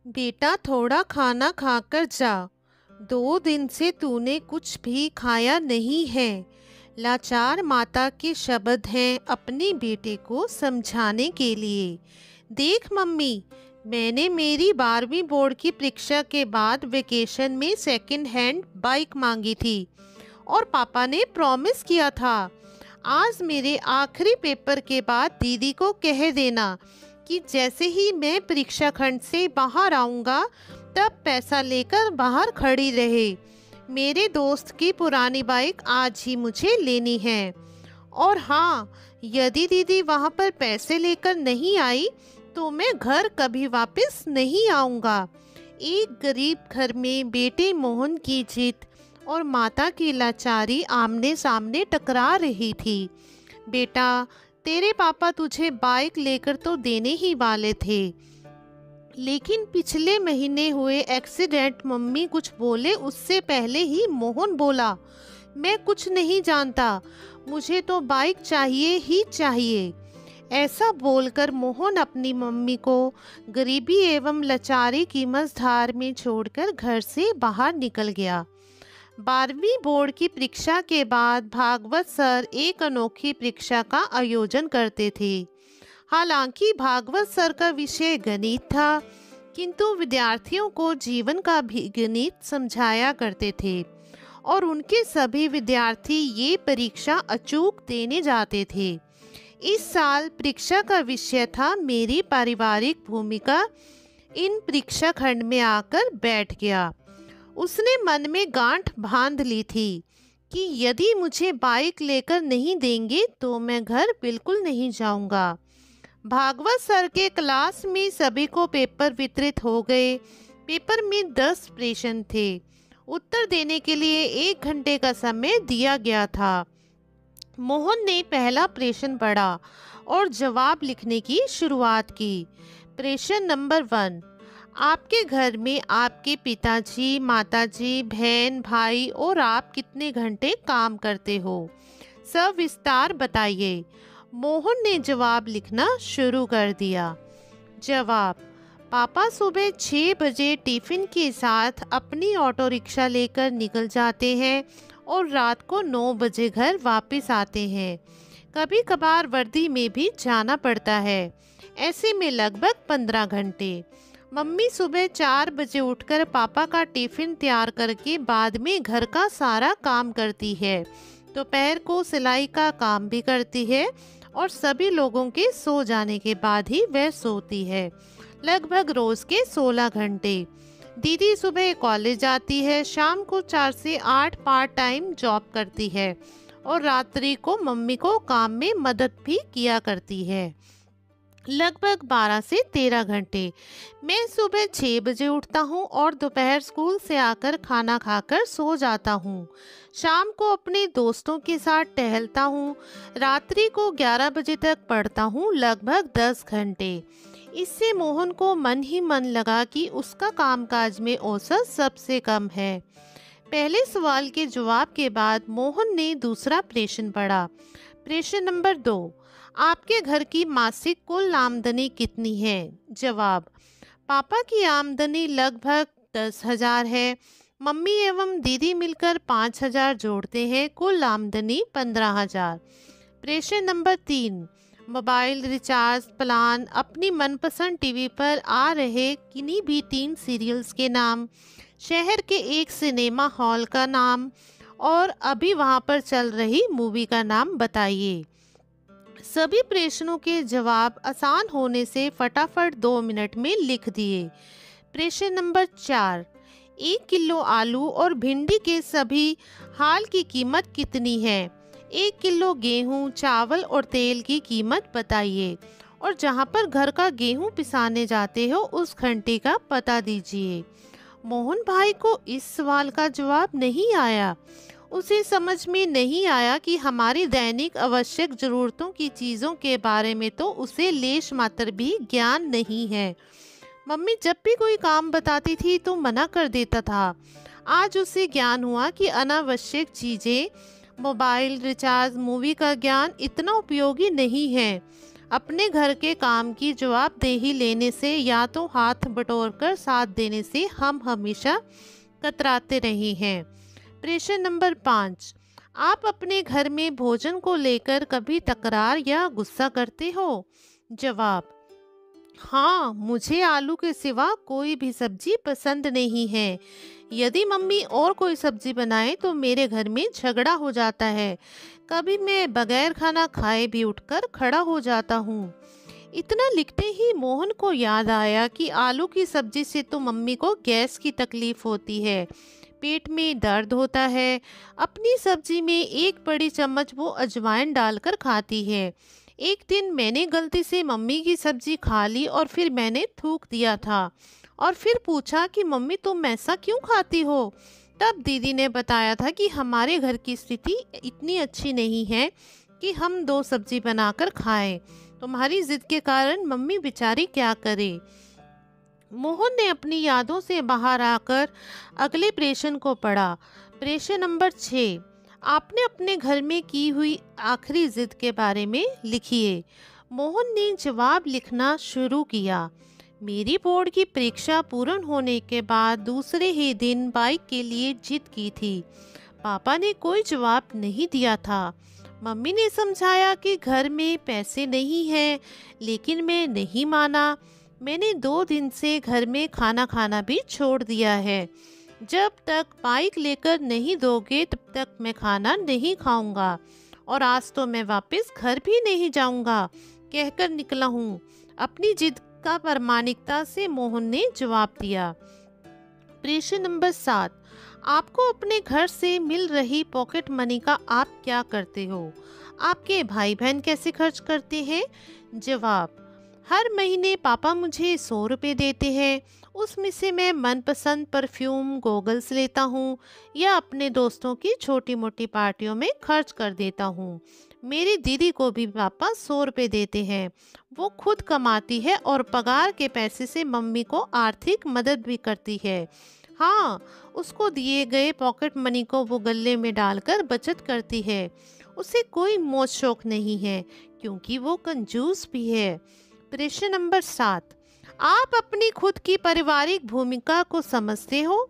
बेटा थोड़ा खाना खाकर जा। 2 दिन से तूने कुछ भी खाया नहीं है। लाचार माता के शब्द हैं अपने बेटे को समझाने के लिए। देख मम्मी, मैंने मेरी 12वीं बोर्ड की परीक्षा के बाद वेकेशन में सेकंड हैंड बाइक मांगी थी और पापा ने प्रॉमिस किया था आज मेरे आखिरी पेपर के बाद दीदी को कह देना कि जैसे ही मैं परीक्षा खंड से बाहर आऊँगा तब पैसा लेकर बाहर खड़ी रहे। मेरे दोस्त की पुरानी बाइक आज ही मुझे लेनी है। और हाँ, यदि दीदी वहाँ पर पैसे लेकर नहीं आई तो मैं घर कभी वापस नहीं आऊँगा। एक गरीब घर में बेटे मोहन की जिद और माता की लाचारी आमने सामने टकरा रही थी। बेटा, तेरे पापा तुझे बाइक लेकर तो देने ही वाले थे, लेकिन पिछले महीने हुए एक्सीडेंट मम्मी कुछ बोले उससे पहले ही मोहन बोला, मैं कुछ नहीं जानता, मुझे तो बाइक चाहिए ही चाहिए। ऐसा बोलकर मोहन अपनी मम्मी को गरीबी एवं लाचारी की मझधार में छोड़कर घर से बाहर निकल गया। 12वीं बोर्ड की परीक्षा के बाद भागवत सर एक अनोखी परीक्षा का आयोजन करते थे। हालांकि भागवत सर का विषय गणित था, किंतु विद्यार्थियों को जीवन का भी गणित समझाया करते थे और उनके सभी विद्यार्थी ये परीक्षा अचूक देने जाते थे। इस साल परीक्षा का विषय था मेरी पारिवारिक भूमिका। इन परीक्षा खंड में आकर बैठ गया। उसने मन में गांठ बांध ली थी कि यदि मुझे बाइक लेकर नहीं देंगे तो मैं घर बिल्कुल नहीं जाऊंगा। भागवत सर के क्लास में सभी को पेपर वितरित हो गए। पेपर में 10 प्रश्न थे। उत्तर देने के लिए 1 घंटे का समय दिया गया था। मोहन ने पहला प्रश्न पढ़ा और जवाब लिखने की शुरुआत की। प्रश्न नंबर 1, आपके घर में आपके पिताजी, माताजी, बहन, भाई और आप कितने घंटे काम करते हो? सविस्तार बताइए। मोहन ने जवाब लिखना शुरू कर दिया। जवाब, पापा सुबह 6 बजे टिफिन के साथ अपनी ऑटो रिक्शा लेकर निकल जाते हैं और रात को 9 बजे घर वापस आते हैं। कभी कभार वर्दी में भी जाना पड़ता है। ऐसे में लगभग 15 घंटे। मम्मी सुबह 4 बजे उठकर पापा का टिफिन तैयार करके बाद में घर का सारा काम करती है। दोपहर को सिलाई का काम भी करती है और सभी लोगों के सो जाने के बाद ही वह सोती है। लगभग रोज के 16 घंटे। दीदी सुबह कॉलेज जाती है, शाम को 4 से 8 पार्ट टाइम जॉब करती है और रात्रि को मम्मी को काम में मदद भी किया करती है। लगभग 12 से 13 घंटे। मैं सुबह 6 बजे उठता हूँ और दोपहर स्कूल से आकर खाना खाकर सो जाता हूँ। शाम को अपने दोस्तों के साथ टहलता हूँ। रात्रि को 11 बजे तक पढ़ता हूँ, लगभग 10 घंटे। इससे मोहन को मन ही मन लगा कि उसका कामकाज में औसत सबसे कम है। पहले सवाल के जवाब के बाद मोहन ने दूसरा प्रश्न पढ़ा। प्रश्न नंबर 2, आपके घर की मासिक कुल आमदनी कितनी है? जवाब, पापा की आमदनी लगभग 10,000 है। मम्मी एवं दीदी मिलकर 5,000 जोड़ते हैं, कुल आमदनी 15,000। प्रश्न नंबर 3, मोबाइल रिचार्ज प्लान, अपनी मनपसंद टीवी पर आ रहे किन्हीं भी 3 सीरियल्स के नाम, शहर के एक सिनेमा हॉल का नाम और अभी वहां पर चल रही मूवी का नाम बताइए। सभी प्रश्नों के जवाब आसान होने से फटाफट 2 मिनट में लिख दिए। प्रश्न नंबर 4, 1 किलो आलू और भिंडी के सभी हाल की कीमत कितनी है? 1 किलो गेहूं, चावल और तेल की कीमत बताइए और जहां पर घर का गेहूं पिसाने जाते हो उस घंटे का पता दीजिए। मोहन भाई को इस सवाल का जवाब नहीं आया। उसे समझ में नहीं आया कि हमारी दैनिक आवश्यक जरूरतों की चीज़ों के बारे में तो उसे लेश मात्र भी ज्ञान नहीं है। मम्मी जब भी कोई काम बताती थी तो मना कर देता था। आज उसे ज्ञान हुआ कि अनावश्यक चीज़ें, मोबाइल रिचार्ज, मूवी का ज्ञान इतना उपयोगी नहीं है। अपने घर के काम की जवाबदेही लेने से या तो हाथ बटोरकर साथ देने से हम हमेशा कतराते रहे हैं। प्रश्न नंबर 5, आप अपने घर में भोजन को लेकर कभी तकरार या गुस्सा करते हो? जवाब, हाँ, मुझे आलू के सिवा कोई भी सब्जी पसंद नहीं है। यदि मम्मी और कोई सब्जी बनाए तो मेरे घर में झगड़ा हो जाता है। कभी मैं बगैर खाना खाए भी उठकर खड़ा हो जाता हूँ। इतना लिखते ही मोहन को याद आया कि आलू की सब्जी से तो मम्मी को गैस की तकलीफ होती है, पेट में दर्द होता है। अपनी सब्जी में एक बड़ी चम्मच वो अजवाइन डालकर खाती है। एक दिन मैंने गलती से मम्मी की सब्जी खा ली और फिर मैंने थूक दिया था और फिर पूछा कि मम्मी तुम ऐसा क्यों खाती हो? तब दीदी ने बताया था कि हमारे घर की स्थिति इतनी अच्छी नहीं है कि हम दो सब्जी बनाकर खाएं। तुम्हारी जिद के कारण मम्मी बेचारी क्या करे। मोहन ने अपनी यादों से बाहर आकर अगले प्रश्न को पढ़ा। प्रश्न नंबर 6, आपने अपने घर में की हुई आखिरी जिद के बारे में लिखिए। मोहन ने जवाब लिखना शुरू किया। मेरी बोर्ड की परीक्षा पूर्ण होने के बाद दूसरे ही दिन बाइक के लिए जिद की थी। पापा ने कोई जवाब नहीं दिया था। मम्मी ने समझाया कि घर में पैसे नहीं हैं, लेकिन मैं नहीं माना। मैंने 2 दिन से घर में खाना खाना भी छोड़ दिया है। जब तक बाइक लेकर नहीं दोगे तब तक मैं खाना नहीं खाऊंगा और आज तो मैं वापस घर भी नहीं जाऊंगा कहकर निकला हूँ। अपनी जिद का प्रामाणिकता से मोहन ने जवाब दिया। प्रश्न नंबर 7, आपको अपने घर से मिल रही पॉकेट मनी का आप क्या करते हो? आपके भाई बहन कैसे खर्च करते हैं? जवाब, हर महीने पापा मुझे 100 रुपये देते हैं। उसमें से मैं मनपसंद परफ्यूम, गॉगल्स लेता हूँ या अपने दोस्तों की छोटी मोटी पार्टियों में खर्च कर देता हूँ। मेरी दीदी को भी पापा 100 रुपये देते हैं। वो खुद कमाती है और पगार के पैसे से मम्मी को आर्थिक मदद भी करती है। हाँ, उसको दिए गए पॉकेट मनी को वो गल्ले में डालकर बचत करती है। उसे कोई मौज शौक नहीं है क्योंकि वो कंजूस भी है। प्रश्न नंबर 7, आप अपनी खुद की पारिवारिक भूमिका को समझते हो?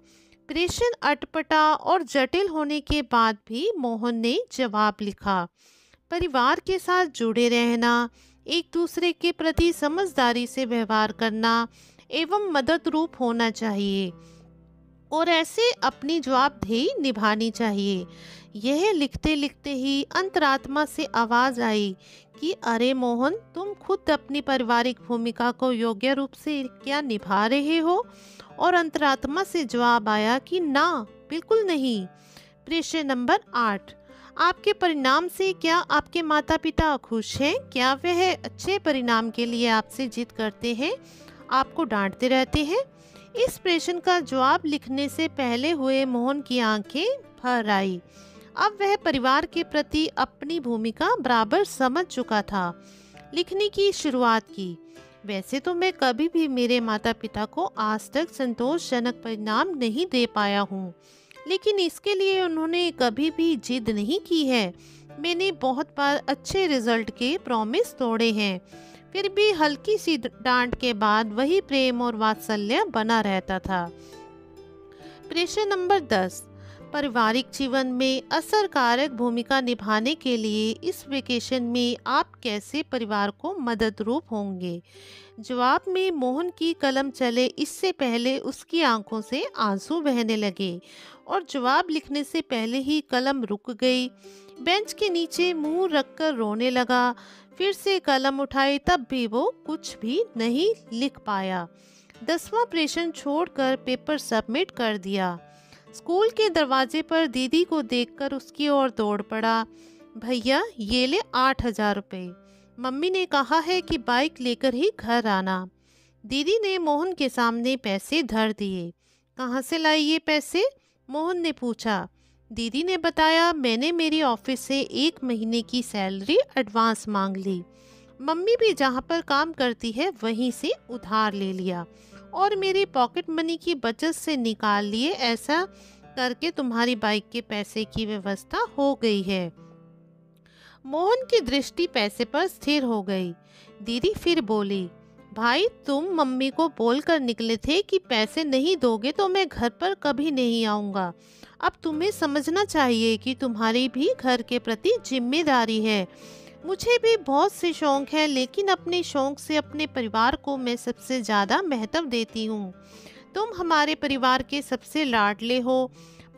प्रश्न अटपटा और जटिल होने के बाद भी मोहन ने जवाब लिखा। परिवार के साथ जुड़े रहना, एक दूसरे के प्रति समझदारी से व्यवहार करना एवं मदद रूप होना चाहिए और ऐसे अपनी जवाबदेही निभानी चाहिए। यह लिखते लिखते ही अंतरात्मा से आवाज आई कि अरे मोहन, तुम खुद अपनी पारिवारिक भूमिका को योग्य रूप से क्या निभा रहे हो? और अंतरात्मा से जवाब आया कि ना, बिल्कुल नहीं। प्रश्न नंबर 8, आपके परिणाम से क्या आपके माता पिता खुश हैं? क्या वह अच्छे परिणाम के लिए आपसे जिद करते हैं, आपको डांटते रहते हैं? इस प्रश्न का जवाब लिखने से पहले हुए मोहन की आंखें भर आई। अब वह परिवार के प्रति अपनी भूमिका बराबर समझ चुका था। लिखने की शुरुआत की। वैसे तो मैं कभी भी मेरे माता पिता को आज तक संतोषजनक परिणाम नहीं दे पाया हूँ, लेकिन इसके लिए उन्होंने कभी भी जिद नहीं की है। मैंने बहुत बार अच्छे रिजल्ट के प्रॉमिस तोड़े हैं, फिर भी हल्की सी डांट के बाद वही प्रेम और वात्सल्य बना रहता था। प्रश्न नंबर 10, पारिवारिक जीवन में असरकारक भूमिका निभाने के लिए इस वेकेशन में आप कैसे परिवार को मदद रूप होंगे? जवाब में मोहन की कलम चले इससे पहले उसकी आंखों से आंसू बहने लगे और जवाब लिखने से पहले ही कलम रुक गई। बेंच के नीचे मुंह रखकर रोने लगा। फिर से कलम उठाई, तब भी वो कुछ भी नहीं लिख पाया। 10वां प्रश्न छोड़कर पेपर सबमिट कर दिया। स्कूल के दरवाजे पर दीदी को देखकर उसकी ओर दौड़ पड़ा। भैया, ये ले 8,000 रुपये। मम्मी ने कहा है कि बाइक लेकर ही घर आना। दीदी ने मोहन के सामने पैसे धर दिए। कहाँ से लाई ये पैसे? मोहन ने पूछा। दीदी ने बताया, मैंने मेरी ऑफिस से 1 महीने की सैलरी एडवांस मांग ली। मम्मी भी जहाँ पर काम करती है वहीं से उधार ले लिया और मेरी पॉकेट मनी की बचत से निकाल लिए। ऐसा करके तुम्हारी बाइक के पैसे की व्यवस्था हो गई है। मोहन की दृष्टि पैसे पर स्थिर हो गई। दीदी फिर बोली, भाई तुम मम्मी को बोलकर निकले थे कि पैसे नहीं दोगे तो मैं घर पर कभी नहीं आऊँगा। अब तुम्हें समझना चाहिए कि तुम्हारी भी घर के प्रति जिम्मेदारी है। मुझे भी बहुत से शौक हैं, लेकिन अपने शौक से अपने परिवार को मैं सबसे ज़्यादा महत्व देती हूँ। तुम हमारे परिवार के सबसे लाडले हो।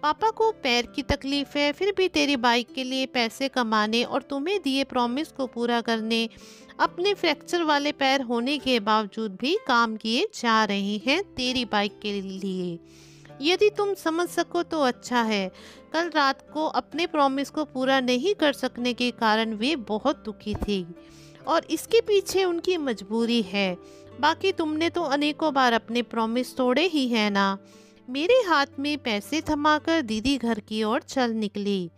पापा को पैर की तकलीफ है, फिर भी तेरी बाइक के लिए पैसे कमाने और तुम्हें दिए प्रॉमिस को पूरा करने अपने फ्रैक्चर वाले पैर होने के बावजूद भी काम किए जा रहे हैं तेरी बाइक के लिए। यदि तुम समझ सको तो अच्छा है। कल रात को अपने प्रॉमिस को पूरा नहीं कर सकने के कारण वे बहुत दुखी थी और इसके पीछे उनकी मजबूरी है। बाकी तुमने तो अनेकों बार अपने प्रॉमिस तोड़े ही है ना। मेरे हाथ में पैसे थमाकर दीदी घर की ओर चल निकली।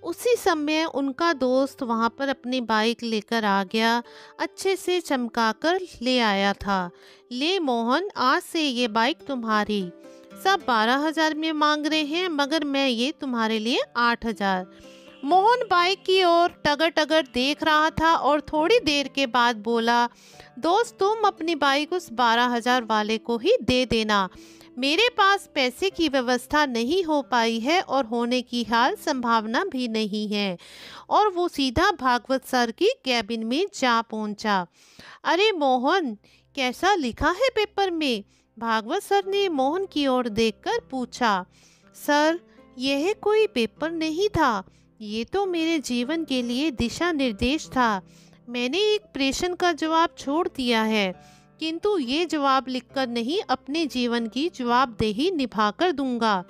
उसी समय उनका दोस्त वहां पर अपनी बाइक लेकर आ गया, अच्छे से चमकाकर ले आया था। ले मोहन, आज से ये बाइक तुम्हारी। सब 12,000 में मांग रहे हैं, मगर मैं ये तुम्हारे लिए 8,000। मोहन बाइक की ओर टगर टगर देख रहा था और थोड़ी देर के बाद बोला, दोस्त तुम अपनी बाइक उस 12,000 वाले को ही दे देना। मेरे पास पैसे की व्यवस्था नहीं हो पाई है और होने की हाल संभावना भी नहीं है। और वो सीधा भागवत सर की कैबिन में जा पहुंचा। अरे मोहन, कैसा लिखा है पेपर में? भागवत सर ने मोहन की ओर देखकर पूछा। सर, यह कोई पेपर नहीं था, ये तो मेरे जीवन के लिए दिशा निर्देश था। मैंने एक प्रश्न का जवाब छोड़ दिया है, किंतु ये जवाब लिखकर नहीं, अपने जीवन की जवाबदेही निभाकर दूंगा।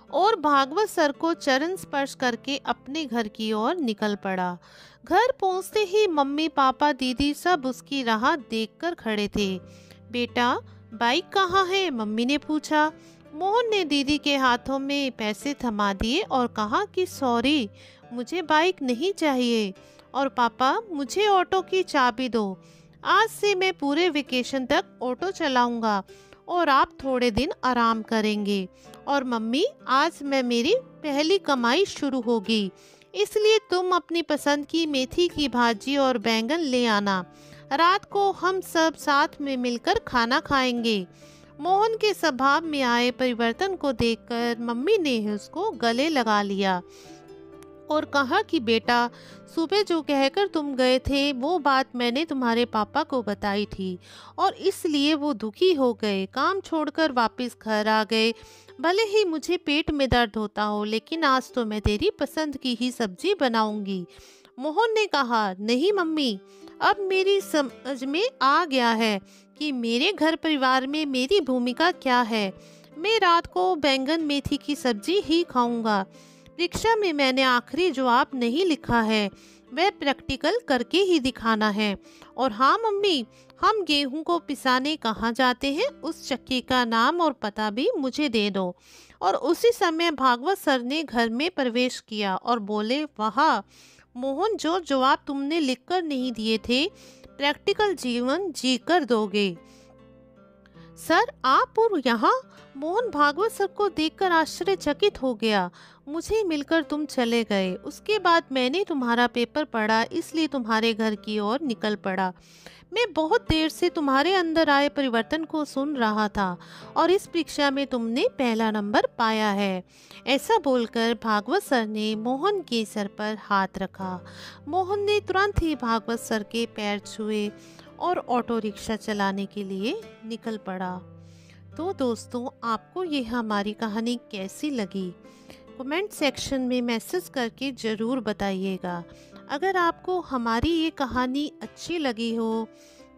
और भागवत सर को चरण स्पर्श करके अपने घर की ओर निकल पड़ा। घर पहुंचते ही मम्मी पापा दीदी सब उसकी राह देखकर खड़े थे। बेटा, बाइक कहाँ है? मम्मी ने पूछा। मोहन ने दीदी के हाथों में पैसे थमा दिए और कहा कि सॉरी, मुझे बाइक नहीं चाहिए। और पापा, मुझे ऑटो की चाबी दो। आज से मैं पूरे वेकेशन तक ऑटो चलाऊंगा और आप थोड़े दिन आराम करेंगे। और मम्मी, आज मैं मेरी पहली कमाई शुरू होगी, इसलिए तुम अपनी पसंद की मेथी की भाजी और बैंगन ले आना। रात को हम सब साथ में मिलकर खाना खाएंगे। मोहन के स्वभाव में आए परिवर्तन को देखकर मम्मी ने उसको गले लगा लिया और कहा कि बेटा, सुबह जो कहकर तुम गए थे वो बात मैंने तुम्हारे पापा को बताई थी और इसलिए वो दुखी हो गए, काम छोड़कर वापस घर आ गए। भले ही मुझे पेट में दर्द होता हो, लेकिन आज तो मैं तेरी पसंद की ही सब्जी बनाऊंगी। मोहन ने कहा, नहीं मम्मी, अब मेरी समझ में आ गया है कि मेरे घर परिवार में मेरी भूमिका क्या है। मैं रात को बैंगन मेथी की सब्जी ही खाऊंगा। परीक्षा में मैंने आखिरी जवाब नहीं लिखा है, वह प्रैक्टिकल करके ही दिखाना है। और हाँ मम्मी, हम गेहूं को पिसाने कहाँ जाते हैं, उस चक्की का नाम और पता भी मुझे दे दो। और उसी समय भागवत सर ने घर में प्रवेश किया और बोले, वाह मोहन, जो जवाब तुमने लिखकर नहीं दिए थे, प्रैक्टिकल जीवन जीकर दोगे। सर, आप और यहाँ? मोहन भागवत सर को देखकर आश्चर्यचकित हो गया। मुझे मिलकर तुम चले गए, उसके बाद मैंने तुम्हारा पेपर पढ़ा, इसलिए तुम्हारे घर की ओर निकल पड़ा। मैं बहुत देर से तुम्हारे अंदर आए परिवर्तन को सुन रहा था और इस परीक्षा में तुमने पहला नंबर पाया है। ऐसा बोलकर भागवत सर ने मोहन के सर पर हाथ रखा। मोहन ने तुरंत ही भागवत सर के पैर छुए और ऑटो रिक्शा चलाने के लिए निकल पड़ा। तो दोस्तों, आपको ये हमारी कहानी कैसी लगी? कमेंट सेक्शन में मैसेज करके ज़रूर बताइएगा। अगर आपको हमारी ये कहानी अच्छी लगी हो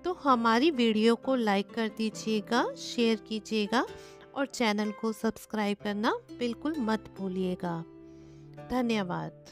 तो हमारी वीडियो को लाइक कर दीजिएगा, शेयर कीजिएगा और चैनल को सब्सक्राइब करना बिल्कुल मत भूलिएगा। धन्यवाद।